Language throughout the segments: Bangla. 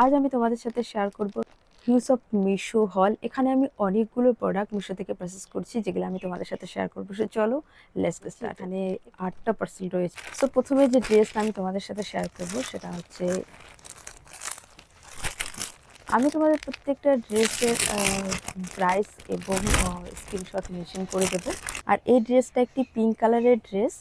আজ আমি তোমাদের সাথে শেয়ার করব হিউজ অফ মিশো হল। এখানে আমি অনেকগুলো প্রোডাক্ট মিশো থেকে পারচেস করছি, যেগুলো আমি তোমাদের সাথে শেয়ার করবো। সো চলো লেটস গেট স্টার্ট। এখানে 8টা পার্সেল রয়েছে। সো প্রথমে যে ড্রেসটা আমি তোমাদের সাথে শেয়ার করব সেটা হচ্ছে, আমি তোমাদের প্রত্যেকটা ড্রেসের প্রাইস এবং স্ক্রিনশট মেনশন করে দেবো। আর এই ড্রেসটা একটি পিঙ্ক কালারের ড্রেস,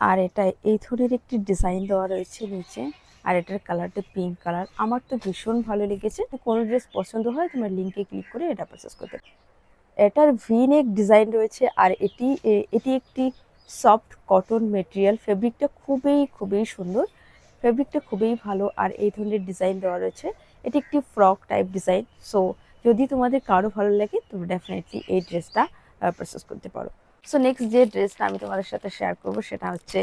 আর এটা এই ধরনের একটি ডিজাইন দেওয়া রয়েছে নিচে, আর এটার কালারটা পিঙ্ক কালার। আমার তো ভীষণ ভালো লেগেছে। কোনো ড্রেস পছন্দ হয় তোমার লিঙ্কে ক্লিক করে এটা পারচেস করতে। এটার ভি নেক ডিজাইন রয়েছে, আর এটি একটি সফট কটন মেটেরিয়াল। ফেব্রিকটা খুবই সুন্দর, ফেব্রিকটা খুবই ভালো, আর এই ধরনের ডিজাইন দেওয়া রয়েছে। এটি একটি ফ্রক টাইপ ডিজাইন। সো যদি তোমাদের কারো ভালো লাগে তোমরা ডেফিনেটলি এই ড্রেসটা পারচেস করতে পারো। সো নেক্সট যে ড্রেসটা আমি তোমাদের সাথে শেয়ার করব সেটা হচ্ছে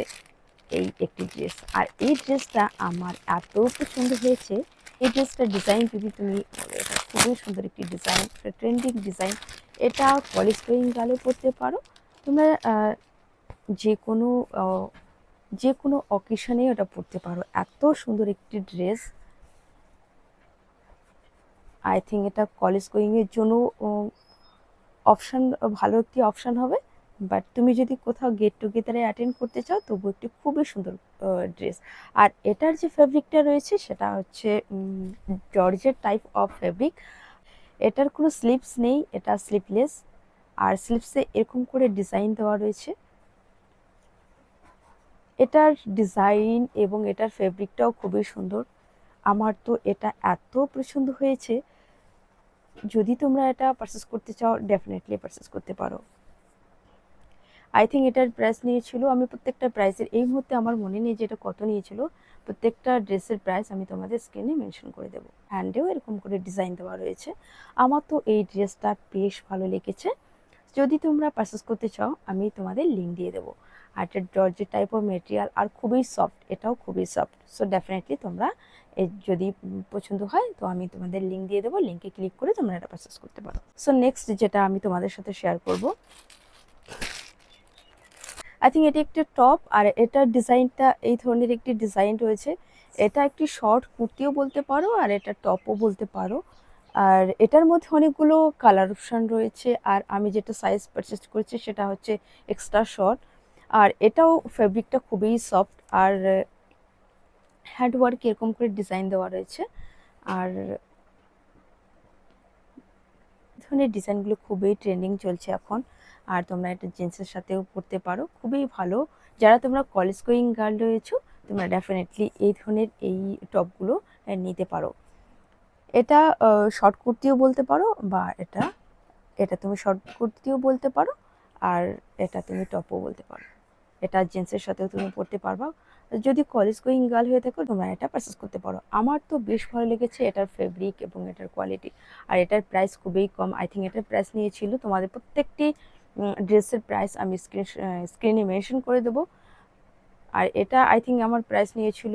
এই একটি ড্রেস, আর এই ড্রেসটা আমার এত পছন্দ হয়েছে। এই ড্রেসটার ডিজাইন যদি তুমি, এটা খুবই সুন্দর একটি ডিজাইন, ট্রেন্ডিং ডিজাইন। এটা কলেজ গোয়িং গার্লও পরতে পারো তোমরা, যে কোনো যে কোনো অকেশনে ওটা পরতে পারো। এত সুন্দর একটি ড্রেস। আই থিঙ্ক এটা কলেজ গোয়িংয়ের জন্য অপশান, ভালো একটি অপশান হবে। বাট তুমি যদি কোথাও গেট টুগেদারে অ্যাটেন্ড করতে চাও তবু একটি খুবই সুন্দর ড্রেস। আর এটার যে ফেব্রিকটা রয়েছে সেটা হচ্ছে জর্জেট টাইপ অফ ফেব্রিক। এটার কোনো স্লিপস নেই, এটা স্লিপলেস, আর স্লিপসে এরকম করে ডিজাইন দেওয়া রয়েছে। এটার ডিজাইন এবং এটার ফেব্রিকটাও খুবই সুন্দর। আমার তো এটা এত পছন্দ হয়েছে। যদি তোমরা এটা পারচেস করতে চাও ডেফিনেটলি পারচেস করতে পারো। আই থিঙ্ক এটার প্রাইস নিয়েছিল, আমি প্রত্যেকটা প্রাইসের এই মুহূর্তে আমার মনে নেই যে এটা কত নিয়েছিল। প্রত্যেকটা ড্রেসের প্রাইস আমি তোমাদের স্ক্রিনে মেনশন করে দেবো। হ্যান্ডেও এরকম করে ডিজাইন দেওয়া রয়েছে। আমার তো এই ড্রেসটা বেশ ভালো লেগেছে। যদি তোমরা পারচেস করতে চাও আমি তোমাদের লিঙ্ক দিয়ে দেবো। আর এটা জর্জেট টাইপ অফ মেটেরিয়াল, আর খুবই সফট, এটাও খুবই সফট। সো ডেফিনেটলি তোমরা যদি পছন্দ হয় তো আমি তোমাদের লিঙ্ক দিয়ে দেবো, লিঙ্কে ক্লিক করে তোমরা এটা পারচেস করতে পারো। সো নেক্সট যেটা আমি তোমাদের সাথে শেয়ার করব, আই থিঙ্ক এটি একটি টপ, আর এটার ডিজাইনটা এই ধরনের একটি ডিজাইন রয়েছে। এটা একটি শর্ট কুর্তিও বলতে পারো, আর এটা টপও বলতে পারো। আর এটার মধ্যে অনেকগুলো কালার অপশান রয়েছে, আর আমি যেটা সাইজ পারচেস করেছি সেটা হচ্ছে এক্সট্রা শর্ট। আর এটাও ফেব্রিকটা খুবই সফট, আর হ্যান্ডওয়ার্ক এরকম করে ডিজাইন দেওয়া রয়েছে। আর ধরনের ডিজাইনগুলো খুবই ট্রেন্ডিং চলছে এখন। আর তোমরা এটা জিন্সের সাথেও পরতে পারো, খুবই ভালো। যারা তোমরা কলেজ গোয়িং গার্ল রয়েছো তোমরা ডেফিনেটলি এই ধরনের এই টপগুলো নিতে পারো। এটা শর্ট কুর্তিও বলতে পারো, বা এটা এটা তুমি শর্ট কুর্তিও বলতে পারো, আর এটা তুমি টপও বলতে পারো। এটা জিন্সের সাথেও তুমি পরতে পারবা। যদি কলেজ গোয়িং গার্ল হয়ে থাকো তোমরা এটা পারচেস করতে পারো। আমার তো বেশ ভালো লেগেছে এটার ফেব্রিক এবং এটার কোয়ালিটি। আর এটার প্রাইস খুবই কম। আই থিঙ্ক এটার প্রাইস নিয়েছিল, তোমাদের প্রত্যেকটি ড্রেসের প্রাইস আমি স্ক্রিনে মেনশন করে দেবো। আর এটা আই থিঙ্ক আমার প্রাইস নিয়েছিল,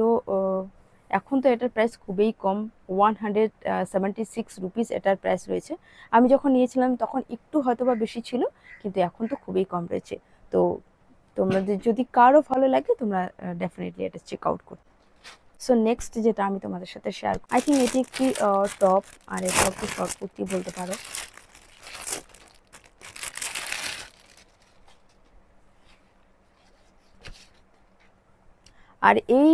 এখন তো এটার প্রাইস খুবই কম, 176 রুপিস এটার প্রাইস রয়েছে। আমি যখন নিয়েছিলাম তখন একটু হয়তো বা বেশি ছিল, কিন্তু এখন তো খুবই কম রয়েছে। তো তোমাদের যদি কারো ভালো লাগে তোমরা ডেফিনেটলি এটা চেক আউট করো। সো নেক্সট যেটা আমি তোমাদের সাথে শেয়ার, আই থিঙ্ক এটি একটি টপ, আর এটা একটি শর্ট কুর্তি বলতে পারো। আর এই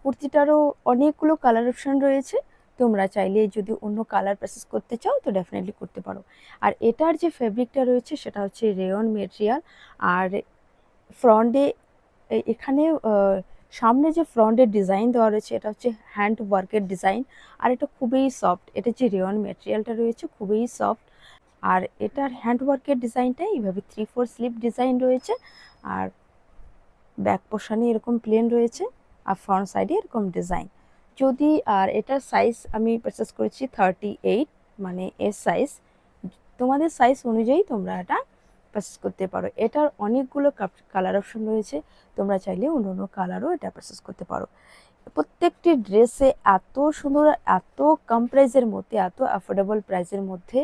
কুর্তিটারও অনেকগুলো কালার অপশান রয়েছে। তোমরা চাইলে যদি অন্য কালার পারচেস করতে চাও তো ডেফিনেটলি করতে পারো। আর এটার যে ফেব্রিকটা রয়েছে সেটা হচ্ছে রেয়ন মেটেরিয়াল। আর ফ্রন্টে এখানে সামনে যে ফ্রন্টের ডিজাইন দেওয়া রয়েছে এটা হচ্ছে হ্যান্ড ওয়ার্কের ডিজাইন, আর এটা খুবই সফট। এটা যে রেয়ন মেটেরিয়ালটা রয়েছে খুবই সফট। আর এটার হ্যান্ড ওয়ার্কের ডিজাইনটা এইভাবে 3/4 স্লিভ ডিজাইন রয়েছে, আর ব্যাক পোর্শনে এরকম প্লেন রয়েছে, আর ফ্রন্ট সাইডে এরকম ডিজাইন। যদি আর এটার সাইজ আমি পারচেস করেছি 38, মানে এস সাইজ। তোমাদের সাইজ অনুযায়ী তোমরা এটা পারচেস করতে পারো। এটার অনেকগুলো কালার অপশন রয়েছে, তোমরা চাইলে অন্য অন্য কালারও এটা পারচেস করতে পারো। প্রত্যেকটি ড্রেসে এত সুন্দর, এত কম প্রাইসের মধ্যে, এত অ্যাফোর্ডেবল প্রাইসের মধ্যে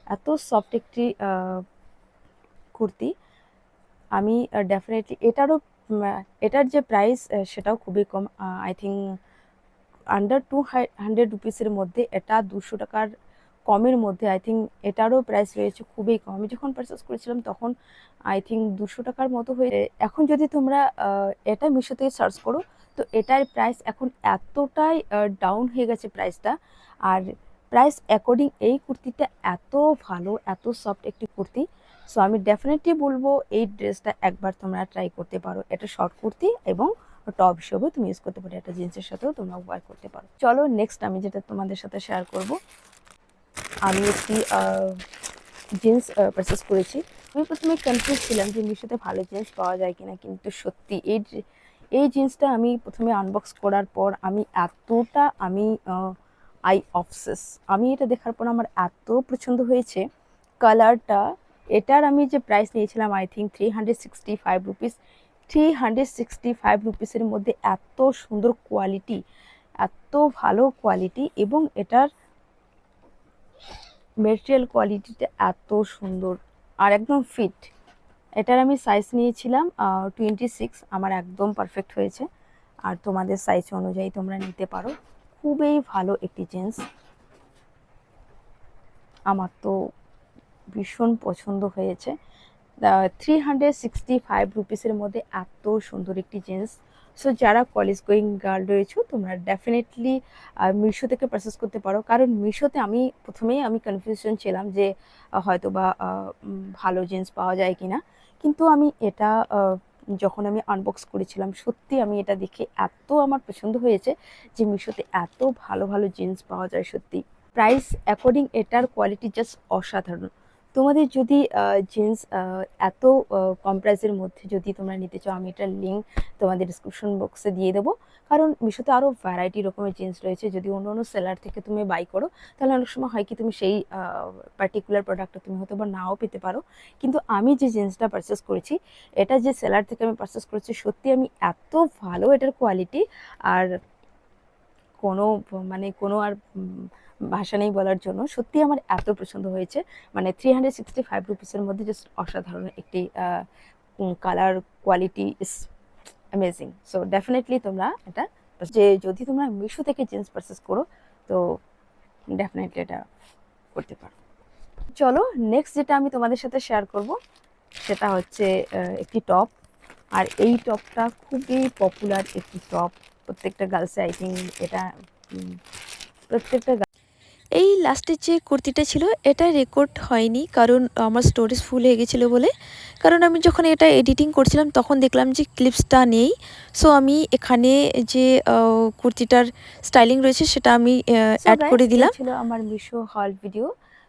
এত সফট একটি কুর্তি। আমি ডেফিনেটলি এটার যে প্রাইস সেটাও খুবই কম, আই থিঙ্ক আন্ডার 200 রুপিসের মধ্যে, এটা 200 টাকার কমের মধ্যে। আই থিঙ্ক এটারও প্রাইস রয়েছে খুবই কম। আমি যখন পারচেস করেছিলাম তখন আই থিঙ্ক 200 টাকার মতো হয়ে। এখন যদি তোমরা এটা মিশোতে সার্চ করো, তো এটার প্রাইস এখন এতটাই ডাউন হয়ে গেছে প্রাইসটা। আর প্রাইস অ্যাকর্ডিং এই কুর্তিটা এত ভালো, এত সফট একটি কুর্তি। সো আমি ডেফিনেটলি বলবো এই ড্রেসটা একবার তোমরা ট্রাই করতে পারো। এটা শর্ট কুর্তি এবং টপ হিসেবেও তুমি ইউজ করতে পারো, এটা জিন্সের সাথেও তোমরা ওয়ার করতে পারো। চলো নেক্সট আমি যেটা তোমাদের সাথে শেয়ার করব, আমি একটি জিন্স পারচেস করেছি। আমি প্রথমে কনফিউজ ছিলাম যে মিশোতে ভালো জিন্স পাওয়া যায় কিনা, কিন্তু সত্যি এই জিন্সটা আমি প্রথমে আনবক্স করার পর আমি এতটা আই অবসেস, আমি এটা দেখার পর আমার এত পছন্দ হয়েছে কালারটা। এটার আমি যে প্রাইস নিয়েছিলাম আই থিঙ্ক 365 রুপিস। 365 রুপিসের মধ্যে এত সুন্দর কোয়ালিটি, এত ভালো কোয়ালিটি, এবং এটার মেটেরিয়াল কোয়ালিটিটা এত সুন্দর আর একদম ফিট। এটার আমি সাইজ নিয়েছিলাম 26, আমার একদম পারফেক্ট হয়েছে। আর তোমাদের সাইজ অনুযায়ী তোমরা নিতে পারো। খুবই ভালো একটি জিন্স, আমার তো ভীষণ পছন্দ হয়েছে। 365 রুপিসের মধ্যে এত সুন্দর একটি জিন্স। সো যারা কলেজ গোয়িং গার্ল রয়েছে তোমরা ডেফিনেটলি মিশো থেকে পারচেস করতে পারো। কারণ মিশোতে আমি প্রথমেই কনফিউশন ছিলাম যে হয়তো বা ভালো জিন্স পাওয়া যায় কিনা, কিন্তু আমি এটা যখন আমি আনবক্স করেছিলাম সত্যি আমি এটা দেখে এত আমার পছন্দ হয়েছে যে মিশোতে এত ভালো ভালো জিন্স পাওয়া যায় সত্যি। প্রাইস অ্যাকর্ডিং এটার কোয়ালিটি জাস্ট অসাধারণ। তোমাদের যদি জিন্স এত কম প্রাইসের মধ্যে যদি তোমরা নিতে চাও, আমি এটার লিঙ্ক তোমাদের ডিসক্রিপশন বক্সে দিয়ে দেবো। কারণ মিশোতে আরও ভ্যারাইটি রকমের জিন্স রয়েছে, যদি অন্য অন্য সেলার থেকে তুমি বাই করো তাহলে অনেক সময় হয় কি তুমি সেই পার্টিকুলার প্রোডাক্টটা তুমি হয়তো বা নাও পেতে পারো। কিন্তু আমি যে জিন্সটা পারচেস করেছি, এটা যে সেলার থেকে আমি পারচেস করেছি, সত্যি আমি এত ভালো এটার কোয়ালিটি, আর কোনো আর ভাষা নেই বলার জন্য। সত্যি আমার এত পছন্দ হয়েছে, মানে 365 রুপিসের মধ্যে জাস্ট অসাধারণ একটি colour quality is amazing. So definitely তোমরা এটা, যে যদি তোমরা মিশো থেকে জিন্স পারচেস করো তো ডেফিনেটলি এটা করতে পারো। চলো নেক্সট যেটা আমি তোমাদের সাথে শেয়ার করব সেটা হচ্ছে একটি টপ। আর এই টপটা খুবই পপুলার একটি টপ, প্রত্যেকটা গার্লসে আই থিঙ্ক এটা প্রত্যেকটা। এই লাস্টের যে কুর্তিটা ছিল এটা রেকর্ড হয়নি, কারণ আমার স্টোরেজ ফুল হয়ে গেছিলো বলে। কারণ আমি যখন এটা এডিটিং করছিলাম তখন দেখলাম যে ক্লিপসটা নেই। সো আমি এখানে যে কুর্তিটার স্টাইলিং রয়েছে সেটা আমি অ্যাড করে দিলাম। ছিল আমার মিশো হল ভিডিও।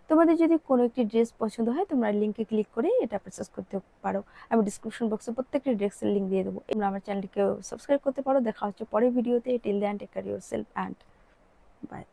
তোমাদের যদি কোনো একটি ড্রেস পছন্দ হয় তোমরা লিঙ্কে ক্লিক করে এটা পারচেস করতে পারো। আমি ডিসক্রিপশন বক্সে প্রত্যেকটি ড্রেসের লিঙ্ক দিয়ে দেবো। তোমরা আমার চ্যানেলটিকে সাবস্ক্রাইব করতে পারো। দেখা হচ্ছে পরের ভিডিওতে। Till then take care yourself and by.